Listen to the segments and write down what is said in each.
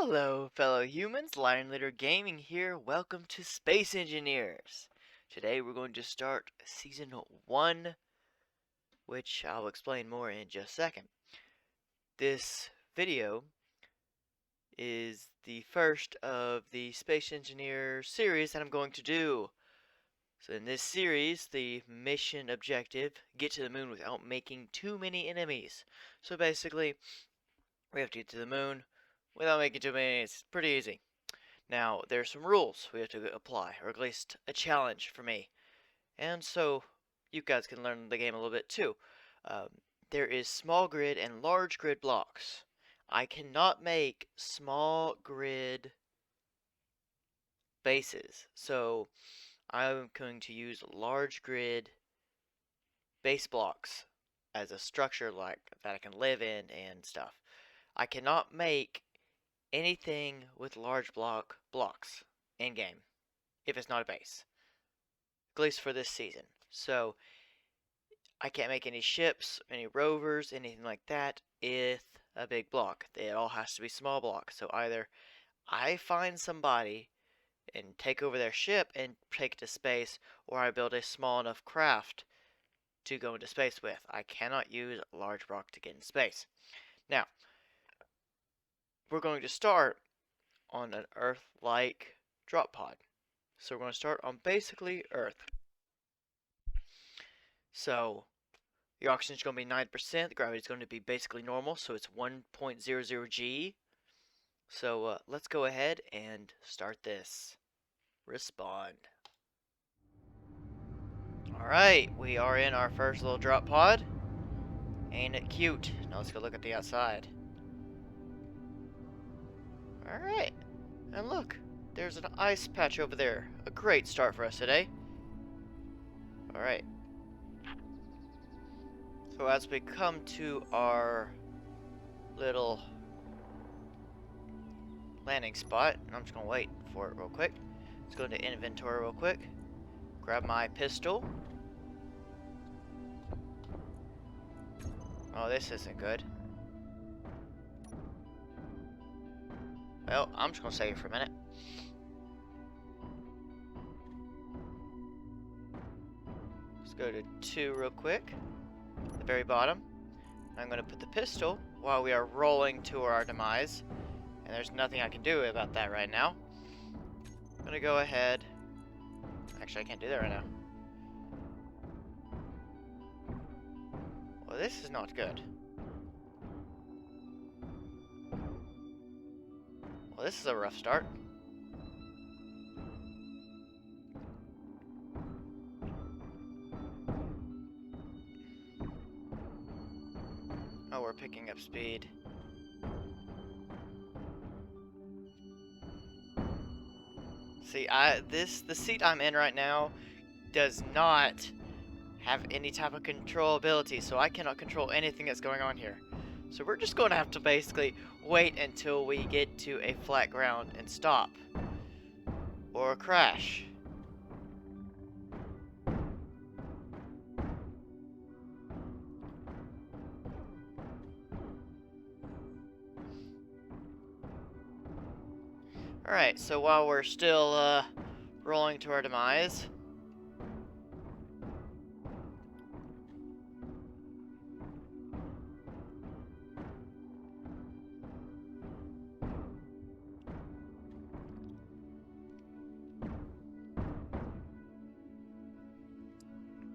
Hello, fellow humans. Lion Litter Gaming here. Welcome to Space Engineers. Today we're going to start Season 1, which I'll explain more in just a second. This video is the first of the Space Engineer series that I'm going to do. So in this series, the mission objective, get to the moon without making too many enemies. So basically, we have to get to the moon without making too many enemies. It's pretty easy. Now, there's some rules we have to apply, or at least a challenge for me. And so, you guys can learn the game a little bit too. There is small grid and large grid blocks. I cannot make small grid bases, so I'm going to use large grid base blocks as a structure like that I can live in and stuff. I cannot make anything with large blocks in game if it's not a base, at least for this season. So I can't make any ships, any rovers, anything like that with a big block. It all has to be small blocks. So either I find somebody and take over their ship and take it to space, or I build a small enough craft to go into space with. I cannot use a large block to get in space. Now, we're going to start on an Earth-like drop pod. So we're going to start on basically Earth. So your oxygen is going to be 9%. The gravity is going to be basically normal, so it's 1.00 G. So let's go ahead and start this. Respond. Alright, we are in our first little drop pod. Ain't it cute? Now let's go look at the outside. Alright, and look, there's an ice patch over there. A great start for us today. Alright. So as we come to our little landing spot, and I'm just going to wait for it real quick. Let's go into inventory real quick. Grab my pistol. Oh, this isn't good. Well, I'm just going to save it for a minute. Let's go to 2 real quick. At the very bottom. I'm going to put the pistol while we are rolling to our demise. And there's nothing I can do about that right now. I'm going to go ahead. Actually, I can't do that right now. Well, this is not good. Well, this is a rough start. Oh, we're picking up speed. See, the seat I'm in right now does not have any type of control ability, so I cannot control anything that's going on here. So we're just going to have to basically wait until we get to a flat ground and stop. Or crash. Alright, so while we're still rolling to our demise,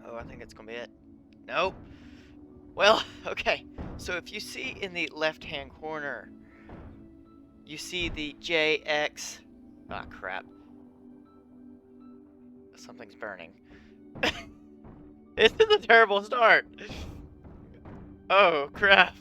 oh, I think it's gonna be it. Nope. Well, okay. So if you see in the left-hand corner, you see the JX. Ah, crap. Something's burning. This is a terrible start. Oh, crap.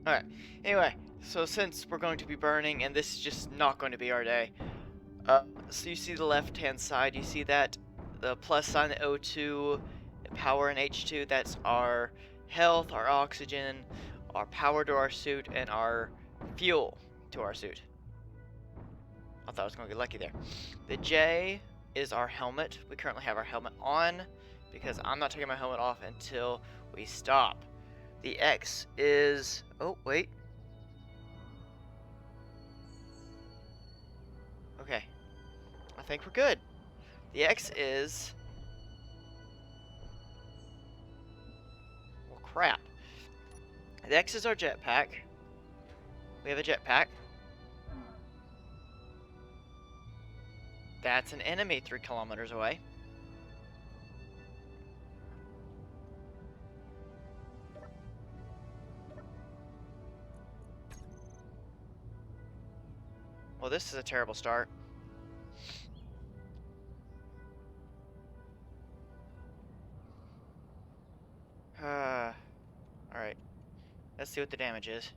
Alright, anyway, so since we're going to be burning, and this is just not going to be our day, so you see the left-hand side, you see that, the plus sign, the O2, power and H2, that's our health, our oxygen, our power to our suit, and our fuel to our suit. I thought I was going to get lucky there. The J is our helmet. We currently have our helmet on because I'm not taking my helmet off until we stop. The X is... Oh, wait. Okay. I think we're good. The X is... Well, crap. The X is our jetpack. We have a jetpack. That's an enemy 3 kilometers away. Well, this is a terrible start. Alright. Let's see what the damage is.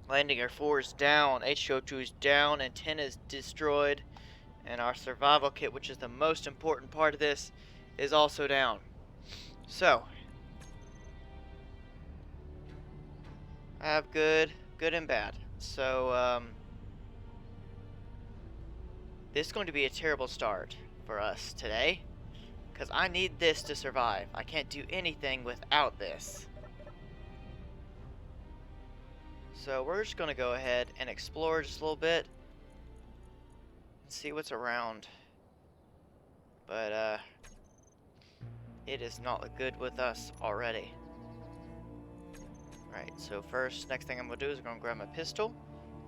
Landing gear 4 is down, H2O2 is down, antenna is destroyed, and our survival kit, which is the most important part of this, is also down. So, I have good and bad. So, this is going to be a terrible start for us today, because I need this to survive. I can't do anything without this. So we're just going to go ahead and explore just a little bit and see what's around. But it is not good with us already. Right, so next thing I'm going to do is I'm going to grab my pistol,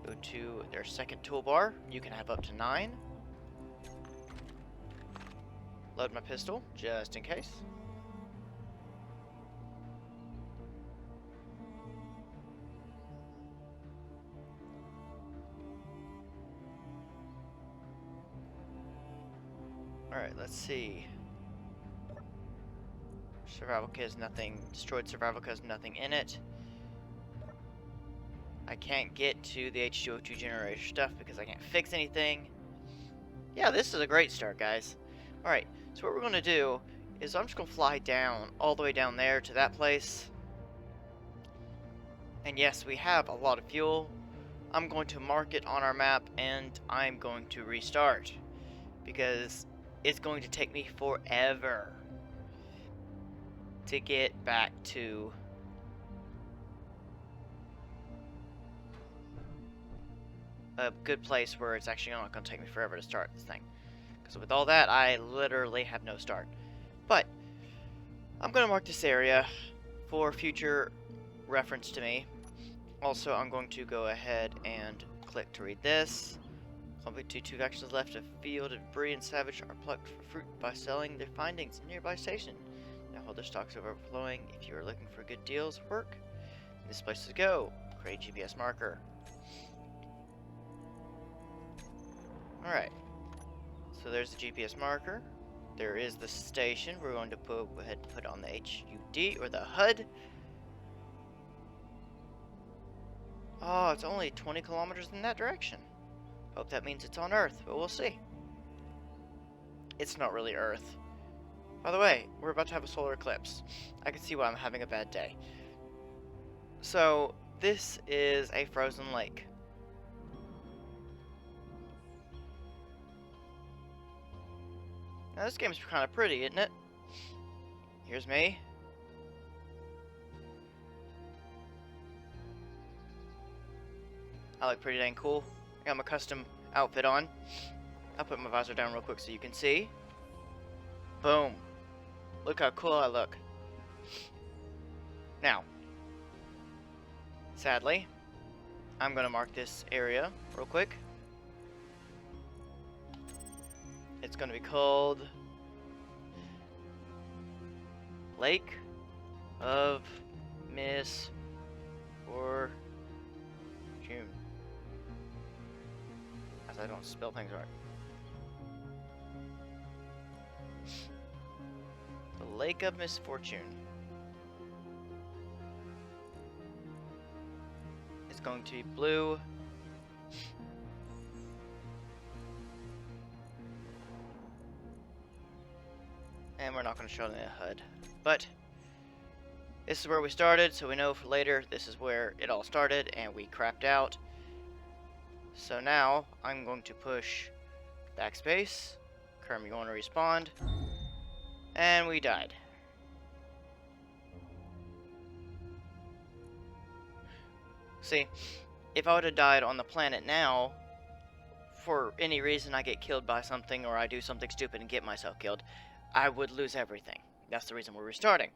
go to their second toolbar. You can have up to 9. Load my pistol, just in case. Alright, let's see. Survival kit has nothing. Destroyed survival kit has nothing in it. I can't get to the H2O2 generator stuff because I can't fix anything. Yeah, this is a great start, guys. Alright, so what we're going to do is I'm just going to fly down, all the way down there to that place. And yes, we have a lot of fuel. I'm going to mark it on our map and I'm going to restart. Because it's going to take me forever to get back to a good place where it's actually not going to take me forever to start this thing. Because with all that, I literally have no start. But I'm going to mark this area for future reference to me. Also, I'm going to go ahead and click to read this. Complete 2 actions left. A field of debris and salvage are plucked for fruit by selling their findings in nearby station. Now hold their stocks overflowing. If you are looking for good deals, work. This place to go. Create GPS marker. Alright. So there's the GPS marker. There is the station. We're going to go ahead and put on the HUD or the HUD. Oh, it's only 20 kilometers in that direction. Hope that means it's on Earth, but we'll see. It's not really Earth. By the way, we're about to have a solar eclipse. I can see why I'm having a bad day. So, this is a frozen lake. Now, this game's kind of pretty, isn't it? Here's me. I look pretty dang cool. I got my custom outfit on. I'll put my visor down real quick so you can see. Boom. Look how cool I look. Now, sadly, I'm going to mark this area real quick. It's going to be called Lake of Misfortune. As I don't spell things right. The Lake of Misfortune. It's going to be blue. And we're not going to show the HUD. But This is where we started, so we know for later this is where it all started, and we crapped out. So now I'm going to push backspace. Currently going to respawn, and we died. See, if I would have died on the planet now, for any reason I get killed by something or I do something stupid and get myself killed, I would lose everything. That's the reason we're restarting.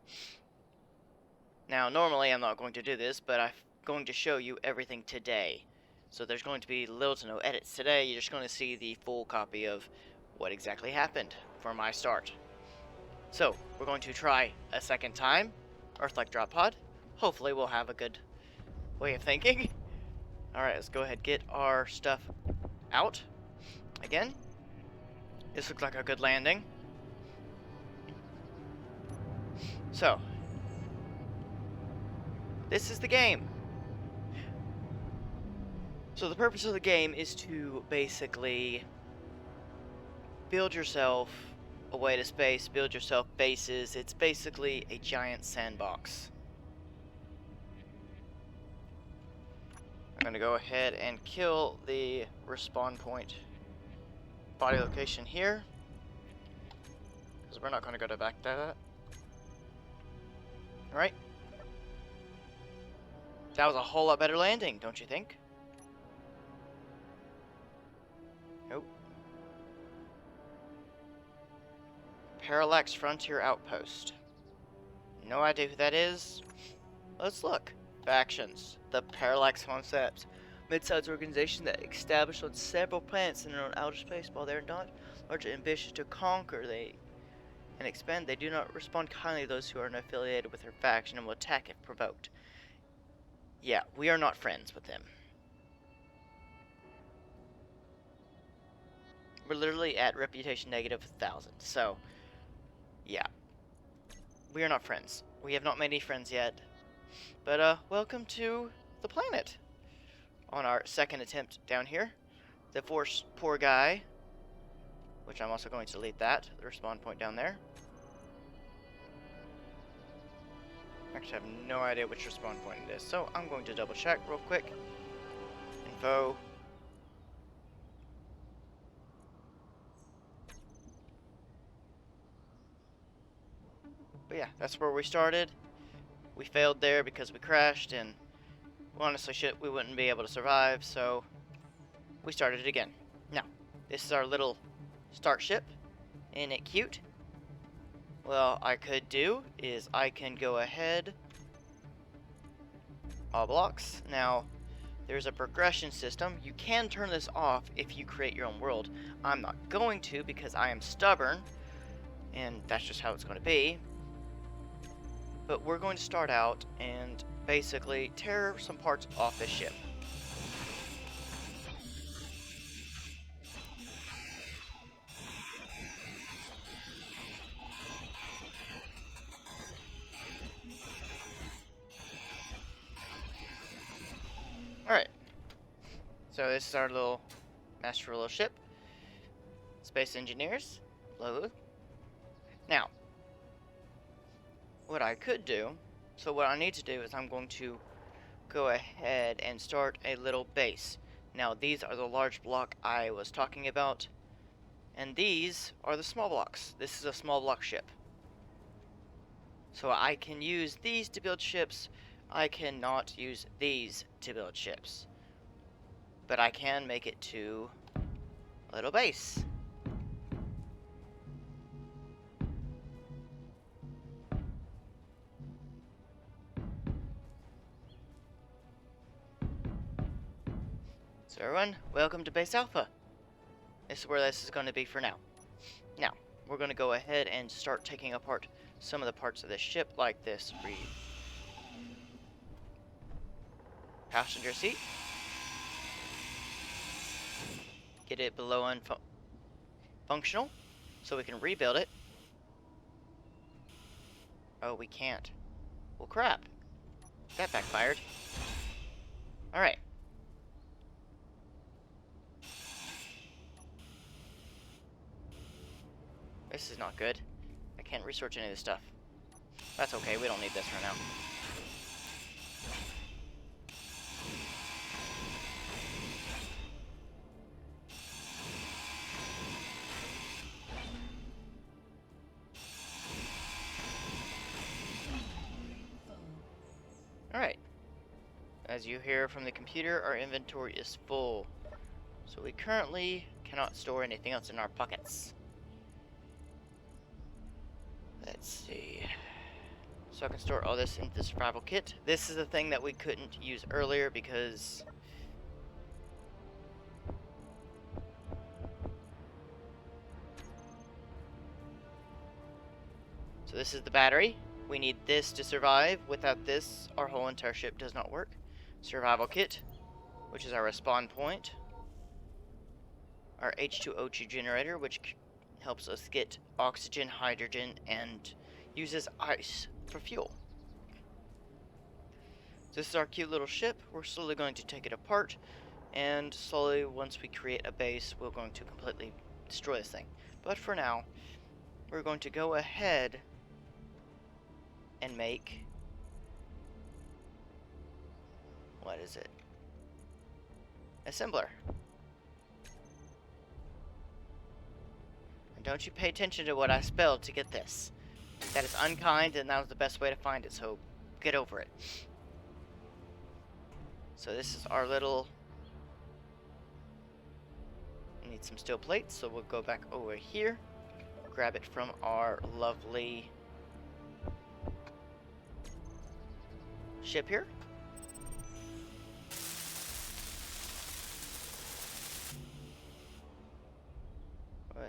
Now, normally I'm not going to do this, but I'm going to show you everything today. So there's going to be little to no edits today. You're just going to see the full copy of what exactly happened for my start. So, we're going to try a second time, Earth-like drop pod. Hopefully we'll have a good way of thinking. Alright, let's go ahead and get our stuff out. Again. This looks like a good landing. So, this is the game. So the purpose of the game is to basically build yourself a way to space, build yourself bases. It's basically a giant sandbox. I'm going to go ahead and kill the respawn point body location here, because we're not going to go back to that. Alright. That was a whole lot better landing, don't you think? Nope. Parallax Frontier Outpost. No idea who that is. Let's look. Factions. The Parallax Concept. Mid-sized organization that established on several planets in their own outer space. While they're not largely ambitious to conquer and expand, they do not respond kindly to those who are unaffiliated with their faction and will attack if provoked. Yeah, we are not friends with them. We're literally at reputation negative 1,000, so yeah. We are not friends. We have not made any friends yet. But welcome to the planet. On our second attempt down here. The poor guy, which I'm also going to delete that, the respawn point down there. Actually, I have no idea which respawn point it is, so I'm going to double check real quick. Info. But yeah, that's where we started. We failed there because we crashed, and honestly, we wouldn't be able to survive, so we started it again. Now, this is our little start ship. Isn't it cute? Well, I could do is I can go ahead. All blocks. Now, there's a progression system. You can turn this off if you create your own world. I'm not going to because I am stubborn, and that's just how it's going to be. But we're going to start out and basically tear some parts off this ship. Alright. So this is our little master little ship. Space engineers. Load. Now, what I could do, so what I need to do is I'm going to go ahead and start a little base. Now these are the large block I was talking about, and these are the small blocks. This is a small block ship. So I can use these to build ships. I cannot use these to build ships. But I can make it to a little base. So everyone, welcome to Base Alpha. This is where this is going to be for now. Now, we're going to go ahead and start taking apart some of the parts of this ship, like this passenger seat. Get it below functional, so we can rebuild it. Oh, we can't. Well, crap. That backfired. Alright. This is not good. I can't research any of this stuff. That's okay, we don't need this right now. Alright. As you hear from the computer, our inventory is full. So we currently cannot store anything else in our pockets. Let's see. So I can store all this into the survival kit. This is the thing that we couldn't use earlier because so this is the battery. We need this to survive. Without this, our whole entire ship does not work. Survival kit, which is our respawn point. Our H2O2 generator, which helps us get oxygen, hydrogen, and uses ice for fuel. This is our cute little ship. We're slowly going to take it apart, and slowly, once we create a base, we're going to completely destroy this thing. But for now, we're going to go ahead and make, what is it? Assembler. And don't you pay attention to what I spelled to get this. That is unkind, and that was the best way to find it, so get over it. So this is our little... We need some steel plates, so we'll go back over here. Grab it from our lovely ship here.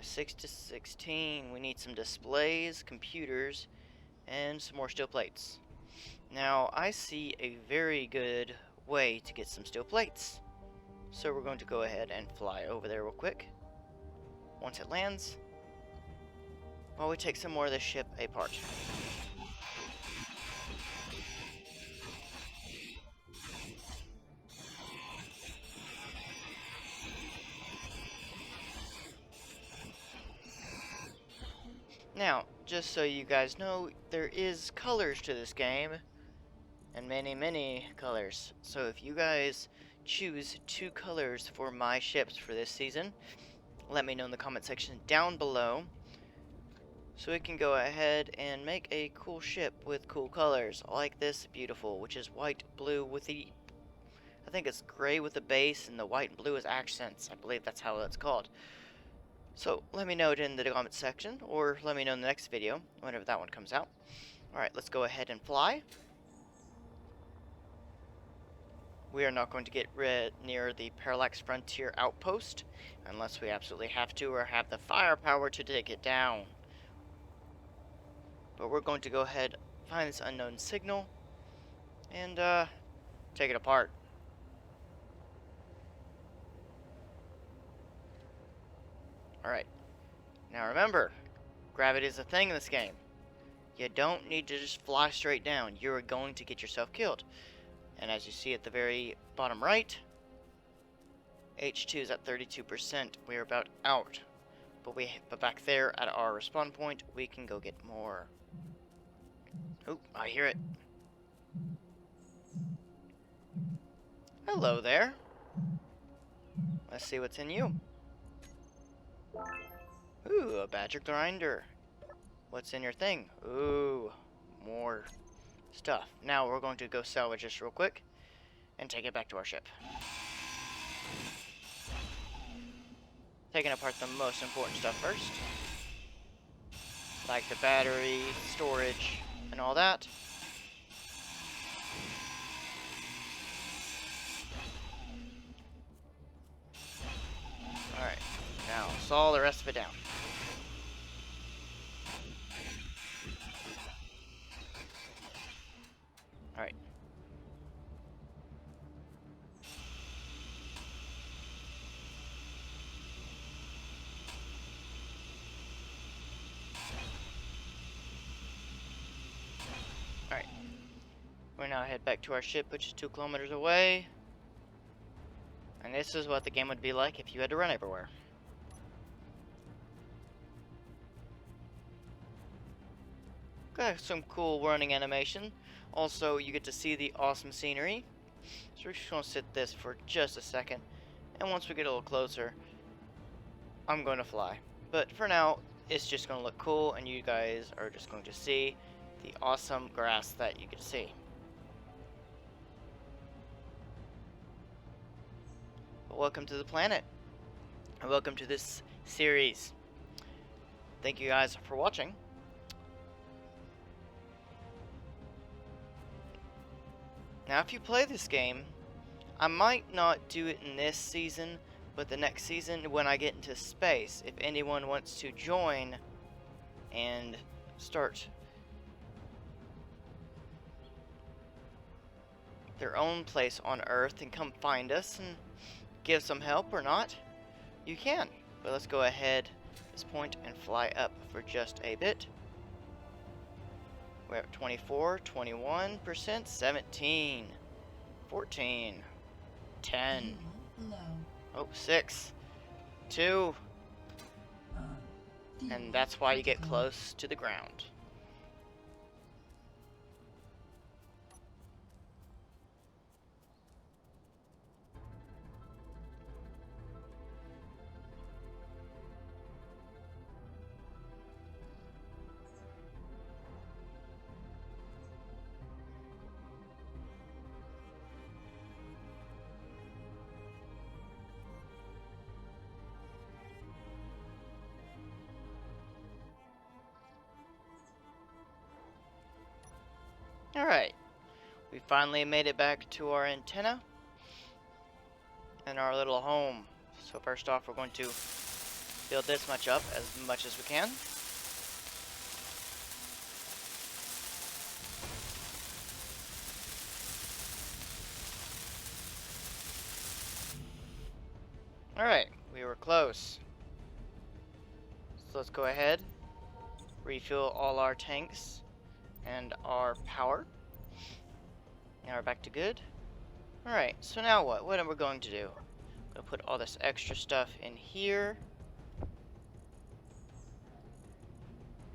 6 to 16. We need some displays, computers, and some more steel plates. Now, I see a very good way to get some steel plates. So we're going to go ahead and fly over there real quick. Once it lands, while we take some more of the ship apart. Now, just so you guys know, there is colors to this game, and many colors. So if you guys choose 2 colors for my ships for this season, let me know in the comment section down below, so we can go ahead and make a cool ship with cool colors, like this beautiful, which is white, blue with the, I think it's gray with the base, and the white and blue as accents. I believe that's how it's called. So let me know it in the comment section, or let me know in the next video, whenever that one comes out. Alright, let's go ahead and fly. We are not going to get near the Parallax Frontier outpost, unless we absolutely have to, or have the firepower to take it down. But we're going to go ahead, find this unknown signal, and take it apart. Alright, now remember, gravity is a thing in this game. You don't need to just fly straight down. You're going to get yourself killed. And as you see at the very bottom right, H2 is at 32%. We are about out. But back there at our respawn point, we can go get more. Oh, I hear it. Hello there. Let's see what's in you. Ooh, a badger grinder. What's in your thing? Ooh, more stuff. Now we're going to go salvage this real quick and take it back to our ship. Taking apart the most important stuff first, like the battery, storage, and all that. Alright, now saw the rest of it down. Alright. Alright. We're now head back to our ship, which is 2 kilometers away. And this is what the game would be like if you had to run everywhere. got some cool running animation. Also, you get to see the awesome scenery. So we're just going to sit this for just a second. And once we get a little closer, I'm going to fly. But for now, it's just going to look cool, and you guys are just going to see the awesome grass that you get to see. But welcome to the planet, and welcome to this series. Thank you guys for watching. Now, if you play this game, I might not do it in this season, but the next season when I get into space, if anyone wants to join and start their own place on Earth and come find us and give some help or not, you can. But let's go ahead at this point and fly up for just a bit. We're at 24, 21%, 17, 14, 10, oh, 6, 2, and that's why you get close to the ground. Alright, we finally made it back to our antenna and our little home. So first off, we're going to build this much up as much as we can. Alright, we were close. So let's go ahead, refill all our tanks and our power. Now we're back to good. Alright, so now what? What are we going to do? I'm going to put all this extra stuff in here.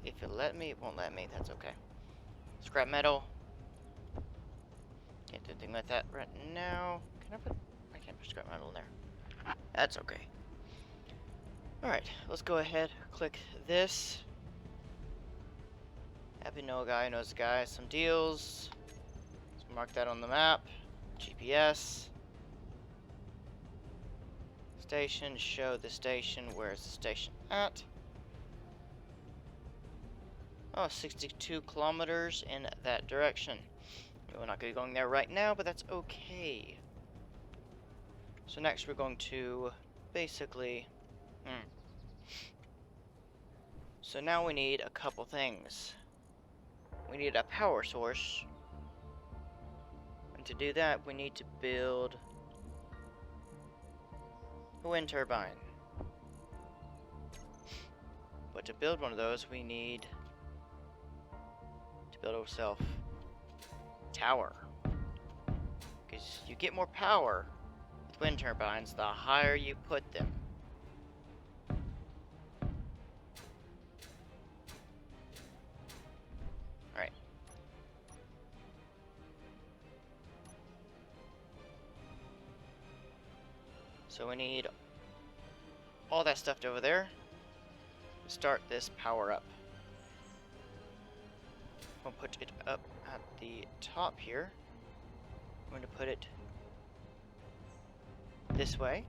If it let me, it won't let me, that's okay. Scrap metal. Can't do anything with that right now. I can't put scrap metal in there. That's okay. Alright, let's go ahead, click this. Happy know a guy knows a guy. Some deals. Let's mark that on the map. GPS. Station. Show the station. Where's the station at? Oh, 62 kilometers in that direction. We're not going to be going there right now, but that's okay. So next we're going to basically... So now we need a couple things. We need a power source, and to do that we need to build a wind turbine. But to build one of those we need to build ourselves a tower, because you get more power with wind turbines the higher you put them. So we need all that stuff over there to start this power up. We'll put it up at the top here. I'm going to put it this way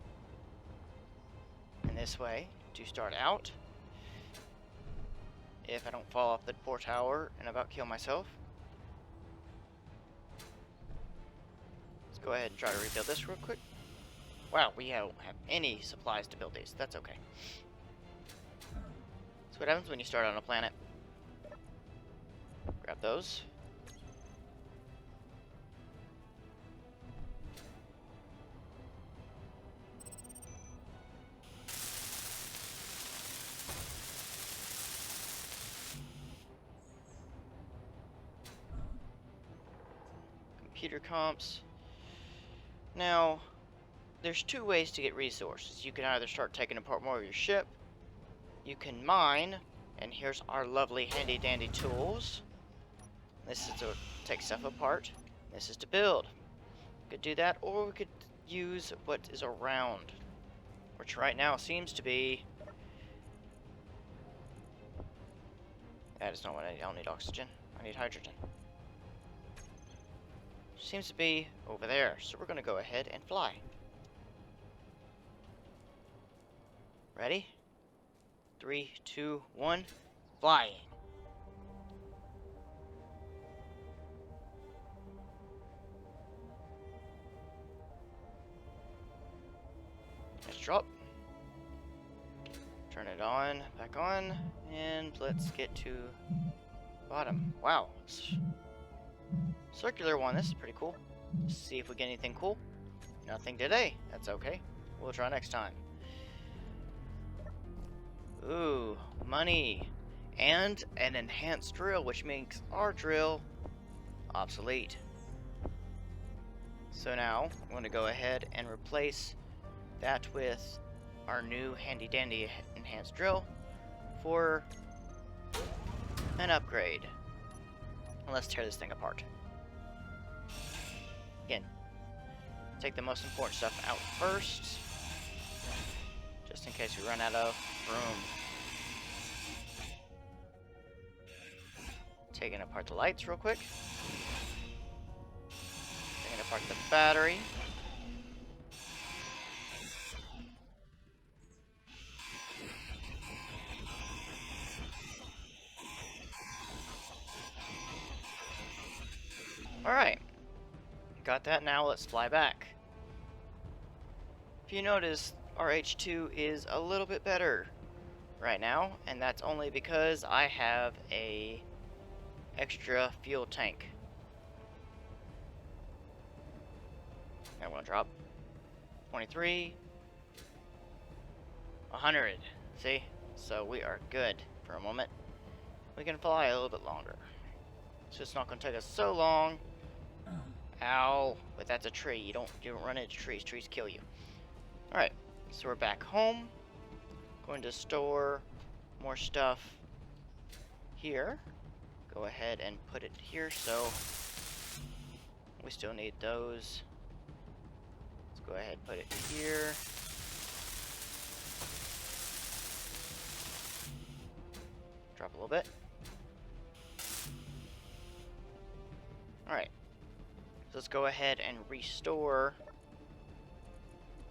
and this way to start out. If I don't fall off the poor tower and about kill myself. Let's go ahead and try to rebuild this real quick. Wow, we don't have any supplies to build these. That's okay. That's what happens when you start on a planet. Grab those. Computer comps. Now, there's two ways to get resources. You can either start taking apart more of your ship, you can mine, and here's our lovely handy dandy tools. This is to take stuff apart. This is to build. We could do that, or we could use what is around, which right now seems to be... That is not what I need. I don't need oxygen. I need hydrogen. Seems to be over there, so we're going to go ahead and fly. Ready? 3, 2, 1, flying. Let's drop. Turn it on, back on, and let's get to bottom. Wow. Circular one, this is pretty cool. Let's see if we get anything cool. Nothing today. That's okay. We'll try next time. Ooh, money. And an enhanced drill, which makes our drill obsolete. So now, I'm going to go ahead and replace that with our new handy dandy enhanced drill for an upgrade. And let's tear this thing apart. Again, take the most important stuff out first, just in case we run out of room. Taking apart the lights real quick. Taking apart the battery. Alright. Got that. Now let's fly back. If you notice, our H2 is a little bit better right now, and that's only because I have a extra fuel tank. I want to drop 23, 100. See? So we are good for a moment. We can fly a little bit longer. It's just not going to take us so long. Ow! But that's a tree. You don't run into trees. Trees kill you. All right. So we're back home. Going to store more stuff here. Go ahead and put it here. So we still need those. Let's go ahead and put it here. Drop a little bit. Alright. So let's go ahead and restore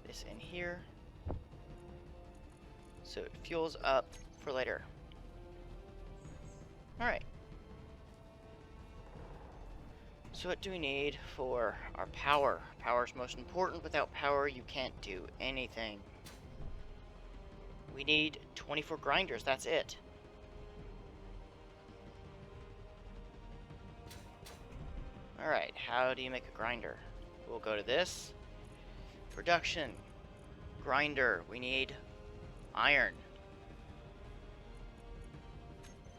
this in here, so it fuels up for later. Alright. So what do we need for our power? Power is most important. Without power, you can't do anything. We need 24 grinders. That's it. Alright, how do you make a grinder? We'll go to this. Production. Grinder. We need iron.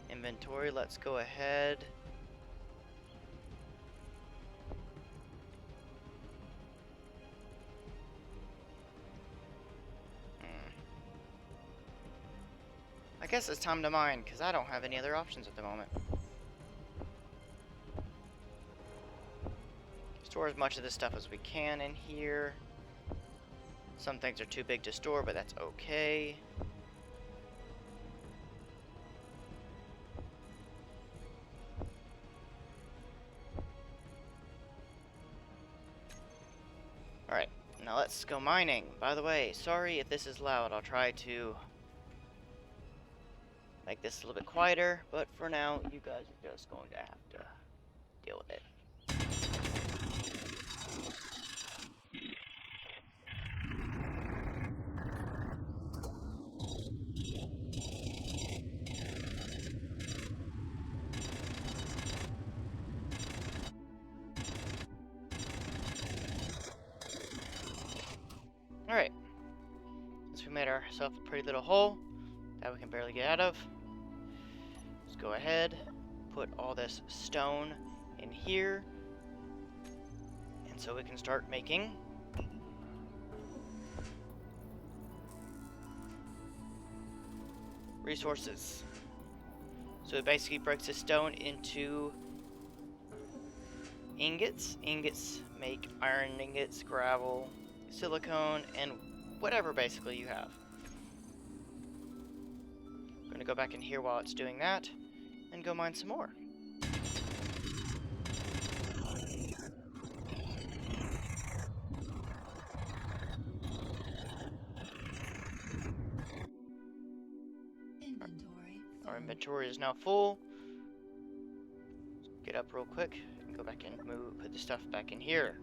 Inventory, let's go ahead. I guess it's time to mine, because I don't have any other options at the moment. Store as much of this stuff as we can in here. Some things are too big to store, but that's okay. Alright, now let's go mining. By the way, sorry if this is loud. I'll try to make this a little bit quieter, but for now, you guys are just going to have to deal with it. Alright, so we made ourselves a pretty little hole that we can barely get out of. Let's go ahead, put all this stone in here, and so we can start making resources. So it basically breaks the stone into ingots. Ingots make iron ingots, gravel, silicone, and whatever basically you have. I'm gonna go back in here while it's doing that and go mine some more. Our inventory is now full. Get up real quick and go back and put the stuff back in here.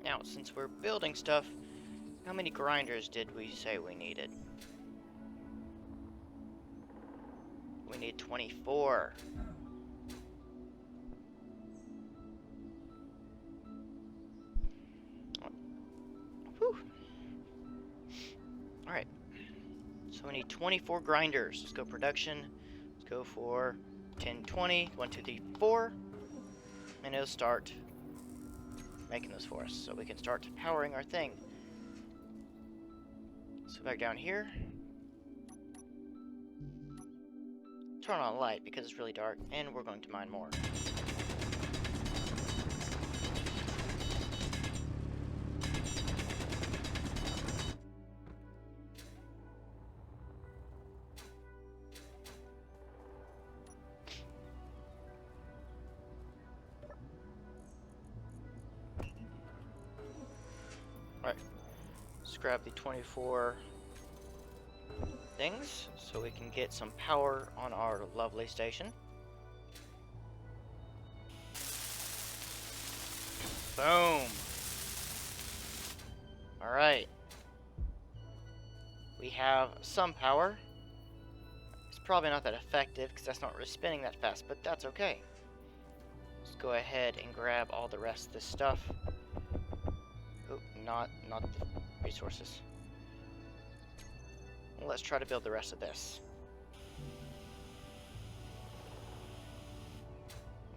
Now, since we're building stuff, how many grinders did we say we needed? We need 24. Whew. Alright. So we need 24 grinders. Let's go production. Let's go for 10, 20. 1, 2, 3, 4. And it'll start making those for us. So we can start powering our thing. So back down here. Turn on a light because it's really dark. And we're going to mine more. Alright, let's grab the 24 things so we can get some power on our lovely station. Boom! Alright. We have some power. It's probably not that effective because that's not really spinning that fast, but that's okay. Let's go ahead and grab all the rest of this stuff. Oh, not the resources. Well, let's try to build the rest of this.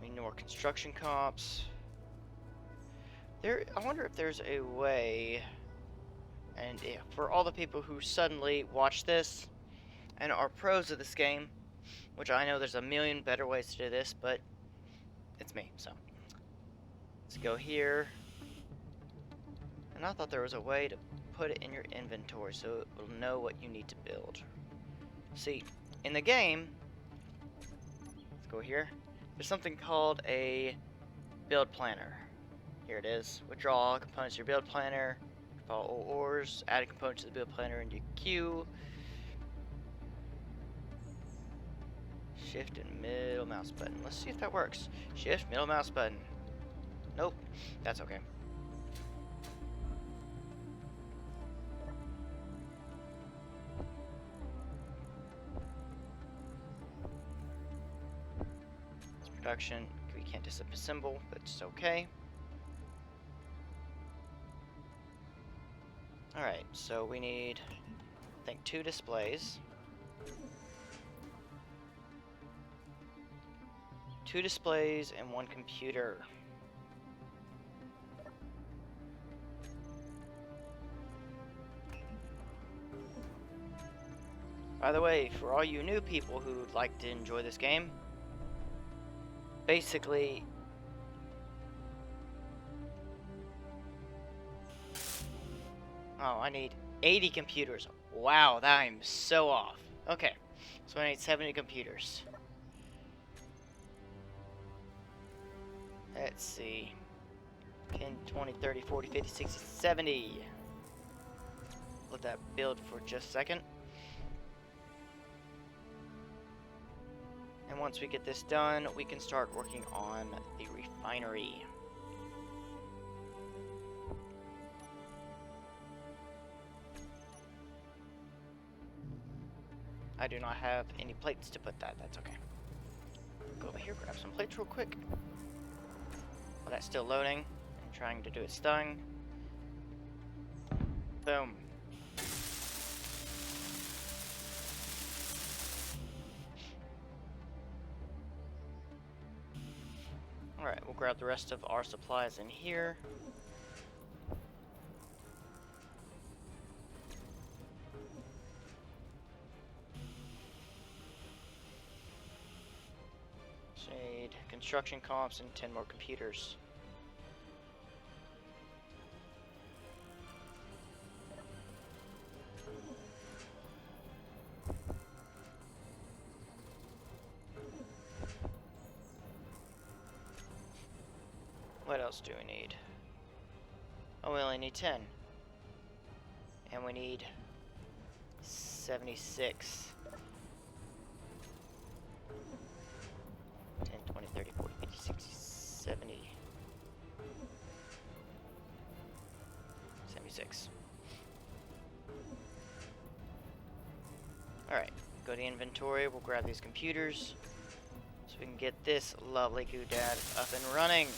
We need more construction comps. I wonder if there's a way, and for all the people who suddenly watch this and are pros of this game, which I know there's a million better ways to do this, but it's me, so. Let's go here. And I thought there was a way to put it in your inventory so it will know what you need to build. See, in the game, let's go here, there's something called a build planner. Here it is. Withdraw all components to your build planner, follow ores, add a component to the build planner into queue. Shift and middle mouse button. Let's see if that works. Shift, middle mouse button. Nope, that's okay. Production, we can't disassemble, but it's okay. Alright, so we need, I think, 2 displays. 2 displays and 1 computer. By the way, for all you new people who'd like to enjoy this game, basically, oh, I need 80 computers. Wow, I'm so off. Okay, so I need 70 computers. Let's see. 10, 20, 30, 40, 50, 60, 70. Let that build for just a second. And once we get this done, we can start working on the refinery. I do not have any plates to put that. That's okay. Go over here, grab some plates real quick. While that's still loading and trying to do its thing. Boom. Alright, we'll grab the rest of our supplies in here. So we need construction comps and 10 more computers. What else do we need? Oh, we only need 10. And we need 76. 10, 20, 30, 40, 50, 60, 70. 76. Alright, go to inventory, we'll grab these computers so we can get this lovely doodad up and running.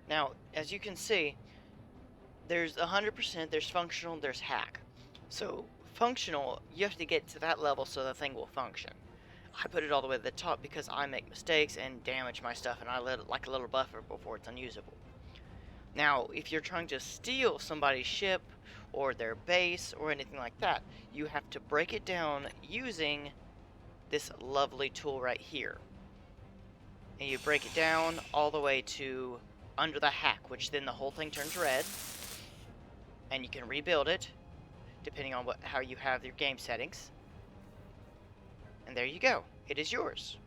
Now, as you can see, there's 100%, there's functional, there's hack. So, functional, you have to get to that level so the thing will function. I put it all the way to the top because I make mistakes and damage my stuff, and I let it like a little buffer before it's unusable. Now, if you're trying to steal somebody's ship or their base or anything like that, you have to break it down using this lovely tool right here. And you break it down all the way to under the hack, which then the whole thing turns red, and you can rebuild it depending on how you have your game settings, and there you go, it is yours.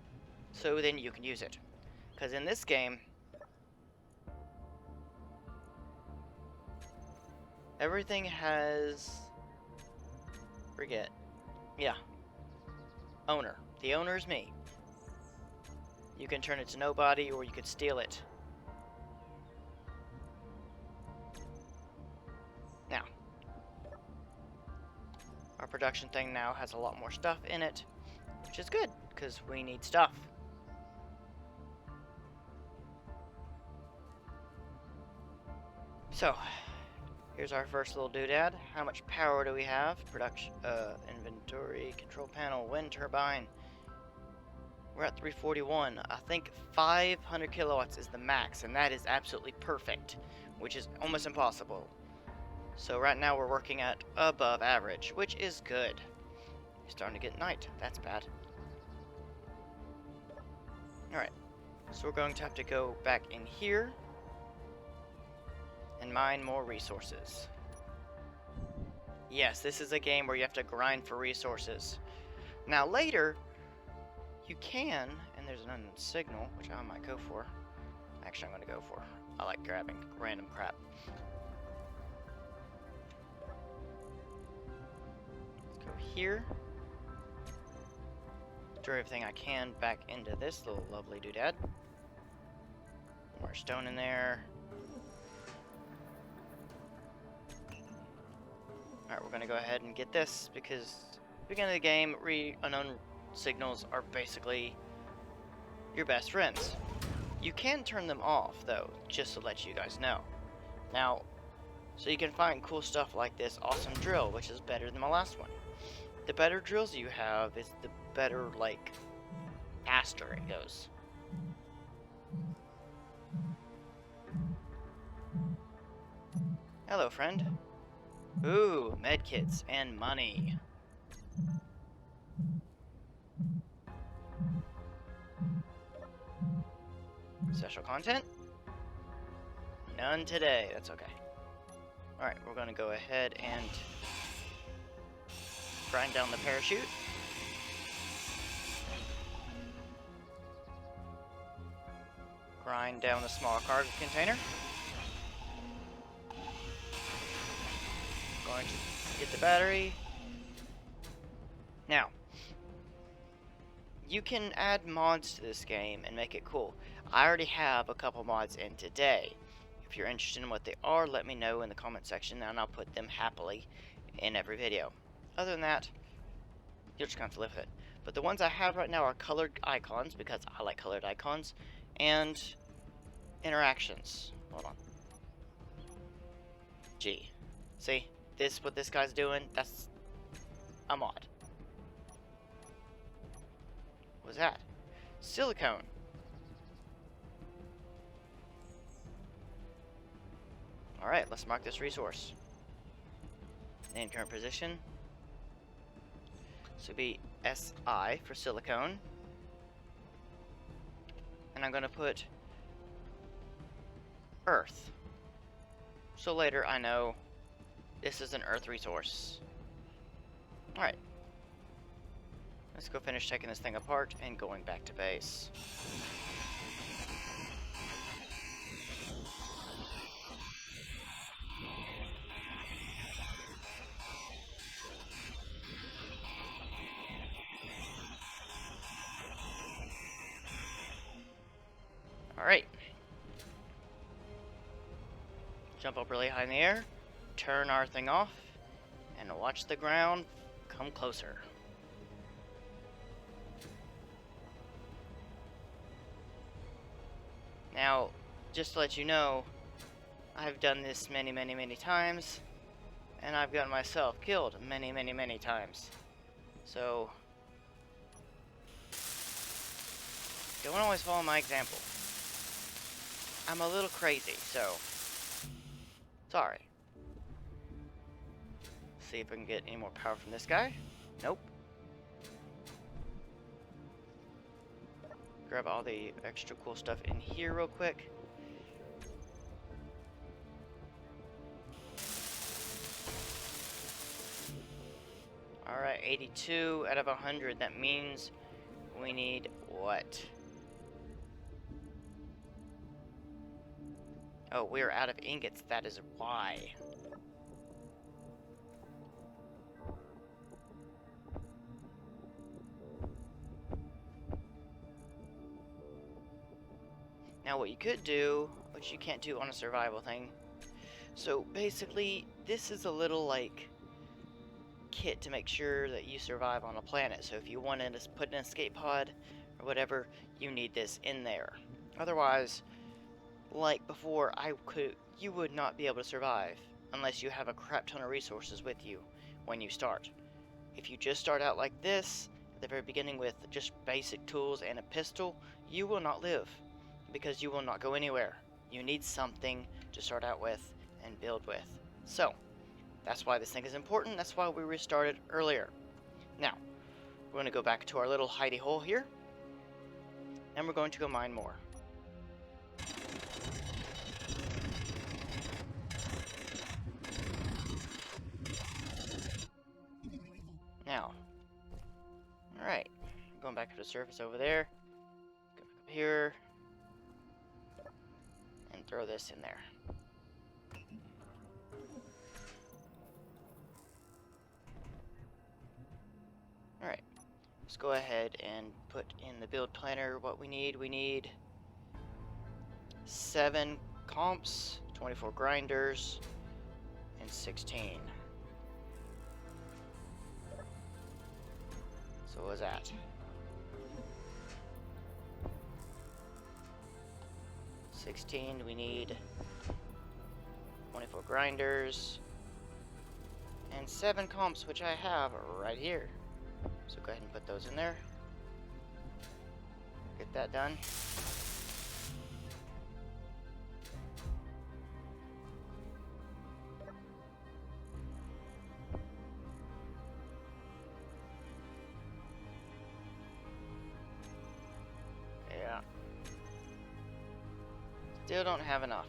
So then you can use it, because in this game everything has owner. The owner is me. You can turn it to nobody, or you could steal it. Now, our production thing now has a lot more stuff in it, which is good, because we need stuff. So, here's our first little doodad. How much power do we have? Production, inventory, control panel, wind turbine. We're at 341. I think 500 kilowatts is the max, and that is absolutely perfect, which is almost impossible. So right now we're working at above average, which is good. It's starting to get night. That's bad. Alright, so we're going to have to go back in here and mine more resources. Yes, this is a game where you have to grind for resources. Now later, you can, and there's an unknown signal, which I might go for. Actually, I'm going to go for. I like grabbing random crap. Let's go here. Throw everything I can back into this little lovely doodad. More stone in there. Alright, we're going to go ahead and get this, because at the beginning of the game, unknown signals are basically your best friends. You can turn them off, though, just to let you guys know. Now, so you can find cool stuff like this awesome drill, which is better than my last one. The better drills you have is the better, like, faster it goes. Hello, friend. Ooh, medkits and money. Special content? None today, that's okay. Alright, we're gonna go ahead and grind down the parachute. Grind down the small cargo container. Going to get the battery. Now, you can add mods to this game and make it cool. I already have a couple mods in today. If you're interested in what they are, let me know in the comment section, and I'll put them happily in every video. Other than that, you'll just have to live with it. But the ones I have right now are colored icons, because I like colored icons, and interactions. Hold on. G. See? What this guy's doing, that's a mod. What was that? Silicone. Alright, let's mark this resource. Name current position. So be SI for silicone. And I'm going to put earth. So later I know this is an earth resource. Alright. Let's go finish taking this thing apart and going back to base. Alright. Jump up really high in the air, turn our thing off, and watch the ground come closer. Now, just to let you know, I've done this many, many, many times, and I've gotten myself killed many, many, many times. So, don't always follow my example. I'm a little crazy, so sorry. See if we can get any more power from this guy. Nope. Grab all the extra cool stuff in here real quick. Alright, 82 out of 100. That means we need what? Oh, we're out of ingots. That is why. Now what you could do, which you can't do on a survival thing, so basically this is a little like kit to make sure that you survive on a planet. So if you wanted to put an escape pod or whatever, you need this in there. Otherwise, like before, you would not be able to survive unless you have a crap ton of resources with you when you start. If you just start out like this at the very beginning with just basic tools and a pistol, you will not live, because you will not go anywhere. You need something to start out with and build with. So, that's why this thing is important. That's why we restarted earlier. Now, we're going to go back to our little hidey hole here, and we're going to go mine more. Now, alright, going back to the surface over there, go back up here, and throw this in there. Alright, let's go ahead and put in the build planner what we need. We need 7 comps, 24 grinders, and 16. So what was that? 16, we need 24 grinders, and 7 comps, which I have right here. So go ahead and put those in there. Get that done. Yeah. Still don't have enough.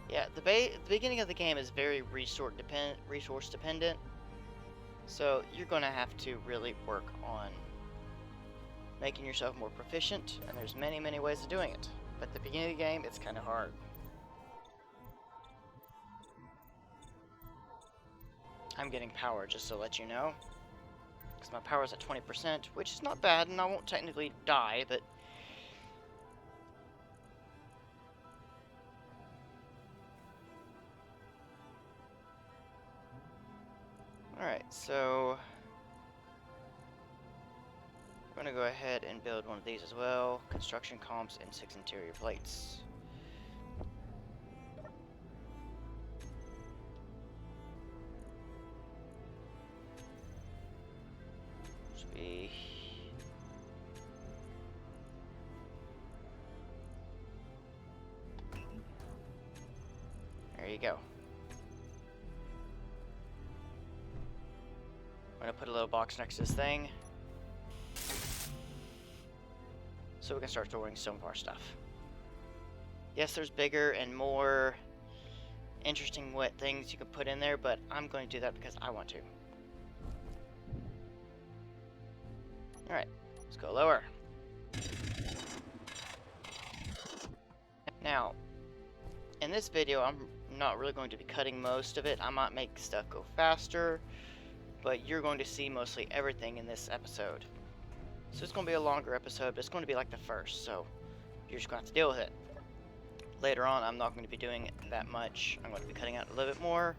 Yeah, the beginning of the game is very resource dependent. So you're going to have to really work on making yourself more proficient, and there's many, many ways of doing it. But at the beginning of the game, it's kind of hard. I'm getting power, just to let you know. Because my power's at 20%, which is not bad, and I won't technically die, but... Alright, so... I'm going to go ahead and build one of these as well. Construction comps and 6 interior plates. Should be... There you go. gonna put a little box next to this thing, so we can start storing some of our stuff. Yes, there's bigger and more interesting wet things you can put in there, but I'm going to do that because I want to. Alright, let's go lower. Now, in this video, I'm not really going to be cutting most of it. I might make stuff go faster, but you're going to see mostly everything in this episode. So it's going to be a longer episode, but it's going to be like the first, so you're just going to have to deal with it. Later on, I'm not going to be doing that much. I'm going to be cutting out a little bit more,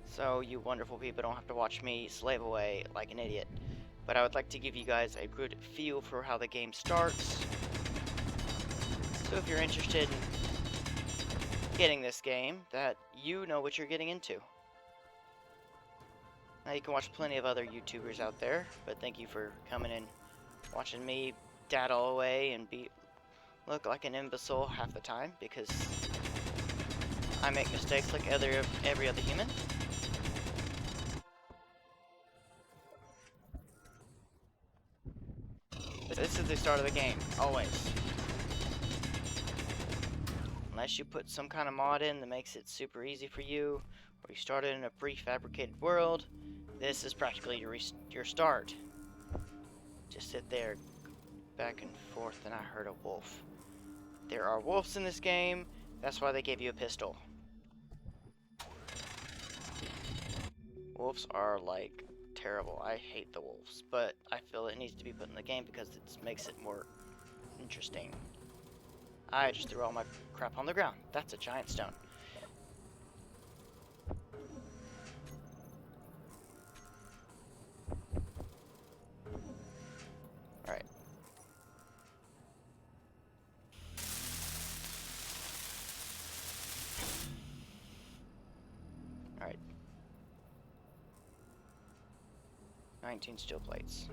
so you wonderful people don't have to watch me slave away like an idiot. But I would like to give you guys a good feel for how the game starts. So if you're interested in getting this game, that you know what you're getting into. Now you can watch plenty of other YouTubers out there, but thank you for coming and watching me daddle away and look like an imbecile half the time, because I make mistakes like every other human. This is the start of the game, always. Unless you put some kind of mod in that makes it super easy for you, or you start it in a prefabricated world, this is practically your start. Just sit there, back and forth, and I heard a wolf. There are wolves in this game, that's why they gave you a pistol. Wolves are, like, terrible. I hate the wolves, but I feel it needs to be put in the game because it makes it more interesting. I just threw all my crap on the ground. That's a giant stone. Alright. Alright. 19 steel plates.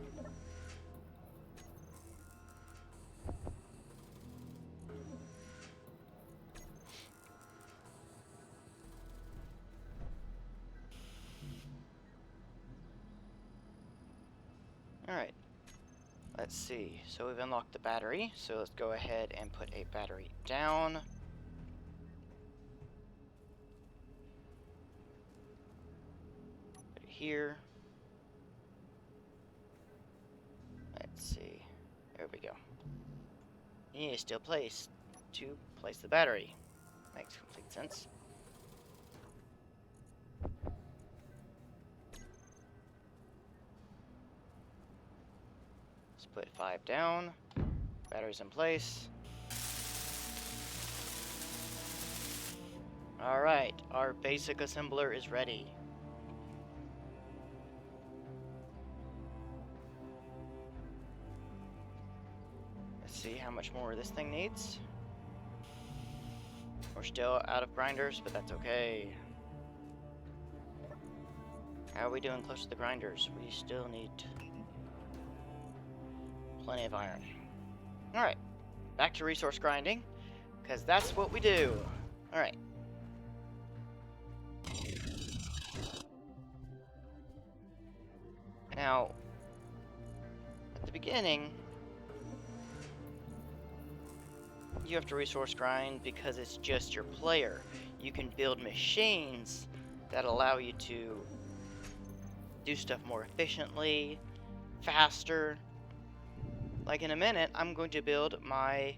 Alright, let's see. So we've unlocked the battery, so let's go ahead and put a battery down. Put it here. Let's see. There we go. You need to still place to place the battery. Makes complete sense. Put 5 down, batteries in place. Alright, our basic assembler is ready. Let's see how much more this thing needs. We're still out of grinders, but that's okay. How are we doing close to the grinders? We still need plenty of iron. Alright, back to resource grinding, because that's what we do. Alright. Now, at the beginning, you have to resource grind because it's just your player. You can build machines that allow you to do stuff more efficiently, faster. Like in a minute, I'm going to build my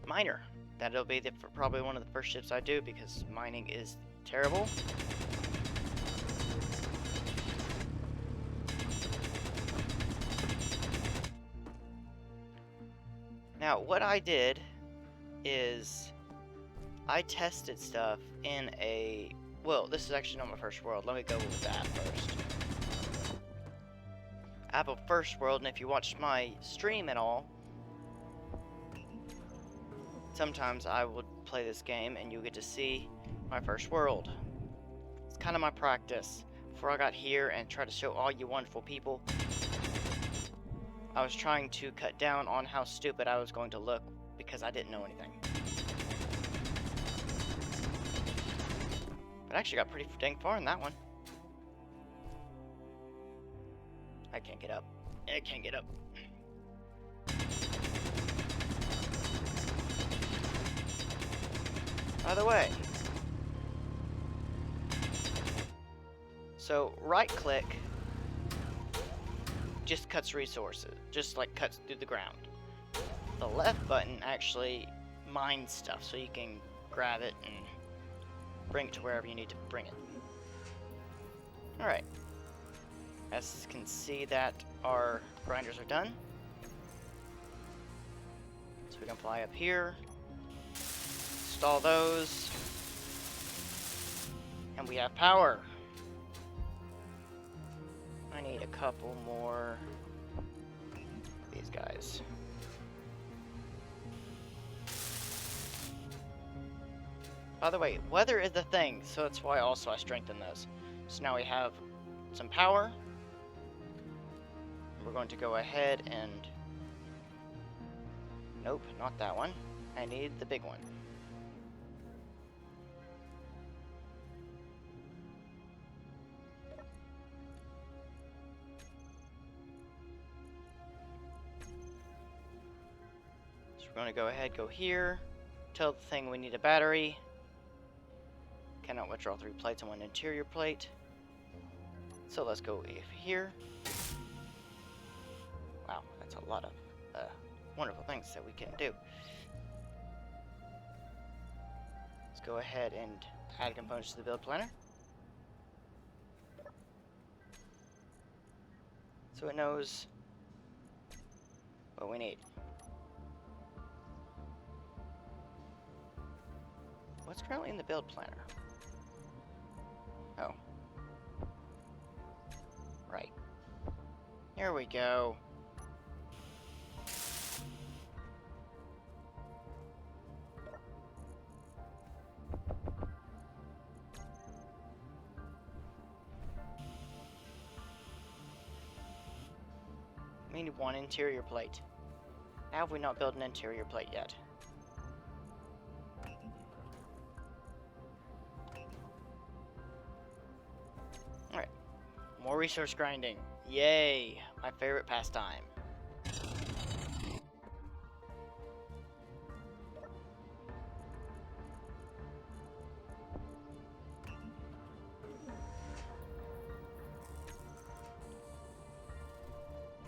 miner. That'll be probably one of the first ships I do because mining is terrible. Now, what I did is I tested stuff in a... Well, this is actually not my first world. Let me go with that first. I have a first world, and if you watch my stream at all, sometimes I would play this game and you get to see my first world. It's kind of my practice before I got here and try to show all you wonderful people. I was trying to cut down on how stupid I was going to look because I didn't know anything. But I actually got pretty dang far in that one. I can't get up. I can't get up. By the way, so right click just cuts resources, just like cuts through the ground. The left button actually mines stuff, so you can grab it and bring it to wherever you need to bring it. Alright, as you can see that our grinders are done. So we can fly up here, install those, and we have power. I need a couple more of these guys. By the way, weather is the thing, so that's why also I strengthen those. So now we have some power. We're going to go ahead and... Nope, not that one. I need the big one. So we're going to go ahead, go here. Tell the thing we need a battery. Cannot withdraw 3 plates and 1 interior plate. So let's go here. Wow, that's a lot of wonderful things that we can do. Let's go ahead and add components to the build planner. So it knows what we need. What's currently in the build planner? Oh. Right. Here we go. We need 1 interior plate. How have we not built an interior plate yet? Alright. More resource grinding. Yay! My favorite pastime.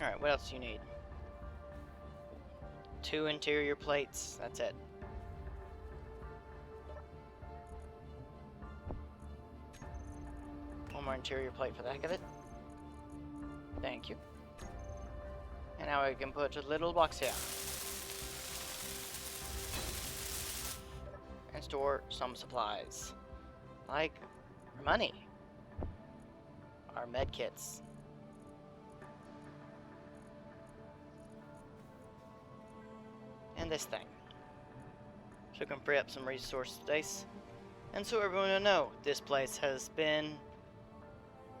Alright, what else do you need? 2 interior plates, that's it. One more interior plate for the heck of it. Thank you. And now I can put a little box here. And store some supplies. Like money. Our med kits. And this thing. So we can free up some resource space. And so everyone will know this place has been...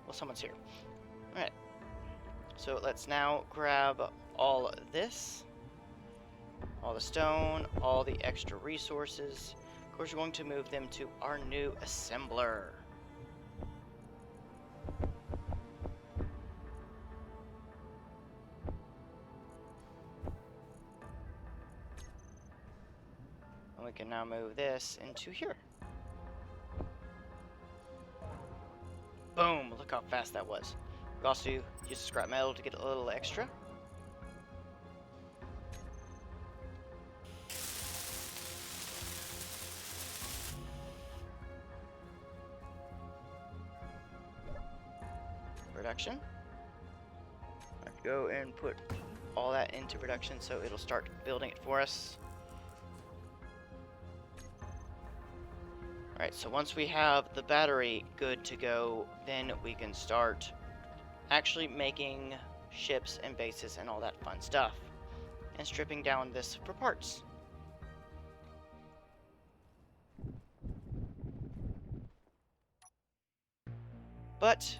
Well, someone's here. Alright. So let's now grab all this. All the stone, all the extra resources. Of course, we're going to move them to our new assembler. And we can now move this into here. Boom! Look how fast that was. We also use scrap metal to get a little extra. Production. I have to go and put all that into production so it'll start building it for us. Alright, so once we have the battery good to go, then we can start actually making ships and bases and all that fun stuff. And stripping down this for parts. But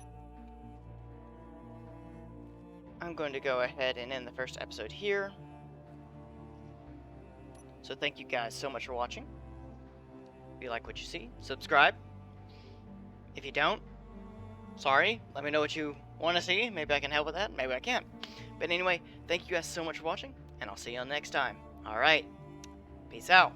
I'm going to go ahead and end the first episode here. So thank you guys so much for watching. If you like what you see, subscribe. If you don't, sorry, let me know what you want to see. Maybe I can help with that, maybe I can't. But anyway, thank you guys so much for watching, and I'll see you on next time. Alright, peace out.